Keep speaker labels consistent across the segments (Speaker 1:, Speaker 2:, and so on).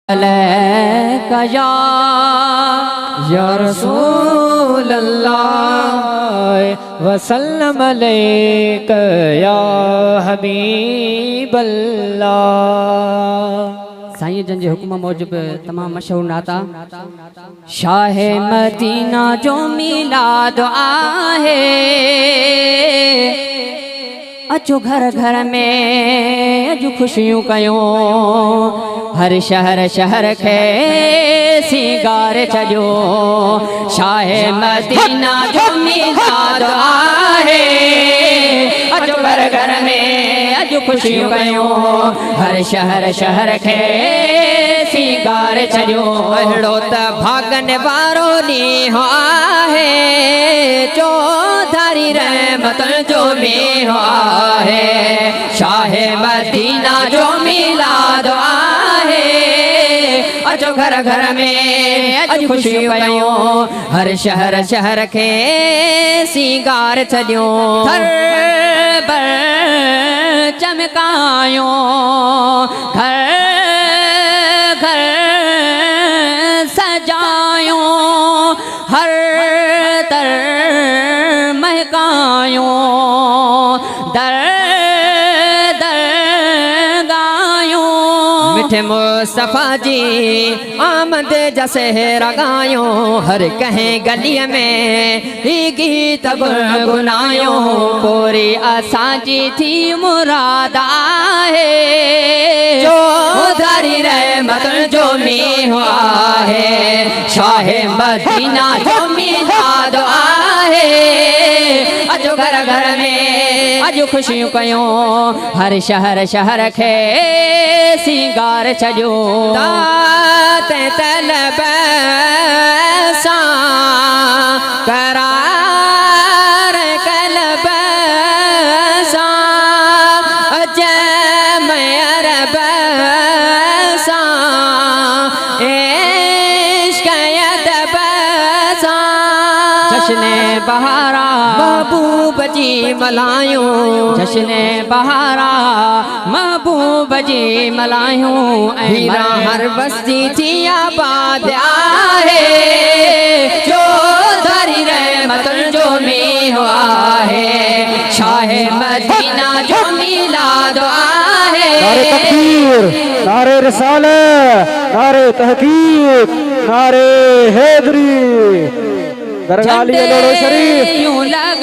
Speaker 1: अलैका या रसूल अल्लाह वसल्लम अलैका या हबीब अल्लाह। साईं जन जे हुक्म मूजिब तमाम मशहूर नाता शाह मदीना जो मिलाद आहे, अचो घर घर में अजु खुशियों कयो, हर शहर शहर खे सिंगार छजो। शाह मदीना जो मिलाद आहे, अचो घर घर में अजु खुशियों कयो, हर शहर शहर खे सिंगार छजो। अहिड़ो त भागन वारो ॾींहुं आहे, चौधारी रहमत जो मींहुं आहे। शाह मदीना जो मिलाद आहे, अचो घर घर में अॼु खुशी कयो, हर शहर शहर खे सिंगार छॾियो। हर बर चमकायो, घर घर सजायो, हर तर महकायो, दर दर गायो। मिठे मुस्तफा जी आमद जा सहरा गायो, हर कहीं गलिय में ही गीत गुनगुनायो। पूरी असांजी थी मुराद आहे, चौधारी रहमत जो मींहुं आहे। शाह मदीना जो मिलाद आहे, अचो घर घर में अजु खुशियूं कयो, हर शहर शहर खे सिंगार छजो। ते तलब सां करार कलब सां, अजम अरब सां इश्क अदब सां। जश्न बहारा महबूब जी मल्हायूं, जश्न बहारा महबूब जी मल्हायूं। हीरा हर बस्ती थी आबाद आहे, चौधारी रहमत जो मींहुं आहे। शाह मदीना जो मिलाद आहे।
Speaker 2: नारे तकबीर, नारे रिसालत, नारे तहकीक, नारे हैदरी, दरगाह लोड़ो शरीफ
Speaker 1: यूं लगाए,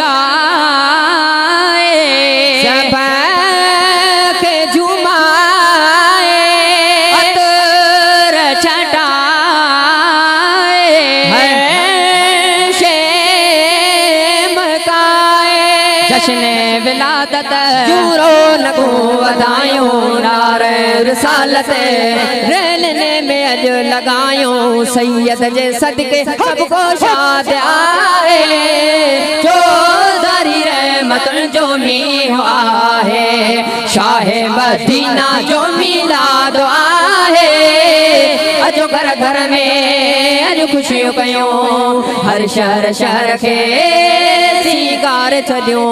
Speaker 1: सब के झुमाए, अतर छटाए, शेम काए। जश्न विलादत जूरो लगो वधायो, नारे रिसालत रेलने में अज लगायो। सैयद जे सदके सबको शाद आए, चौधारी रहमत जो मींहुं आहे। शाह मदीना जो मिलाद आहे, अचो घर घर में अजु खुशियूं कयो, हर शहर शहर खे सिंगार छॾियो।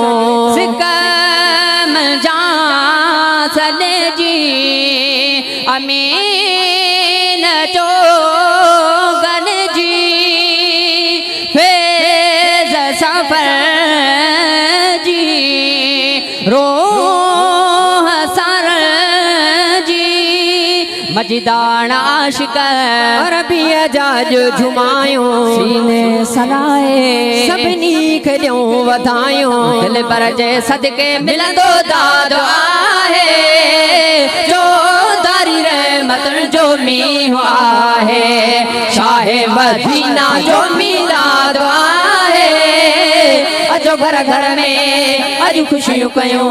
Speaker 1: सिकम जा सॾे जी अमीन चोगन जी, फैज़ सफर जी, रोह सर जी, मजिदान आशिक अरबी जाज झुमायो। सीने सलाए सभिनी खे ॾियूं वधायूं, दिल पर जे सदके मिलंदो दाद आहे, चौधारी रहमत जो मींहुं आहे। शाह मदीना जो मिलाद आहे, अचो घर घर में अजु खुशियूं कयो,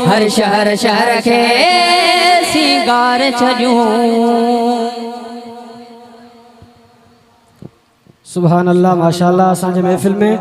Speaker 1: हर शहर शहर खे सिंगार छॾियो।
Speaker 2: सुभान अल्लाह, माशाअल्लाह। असांजे महफ़िल में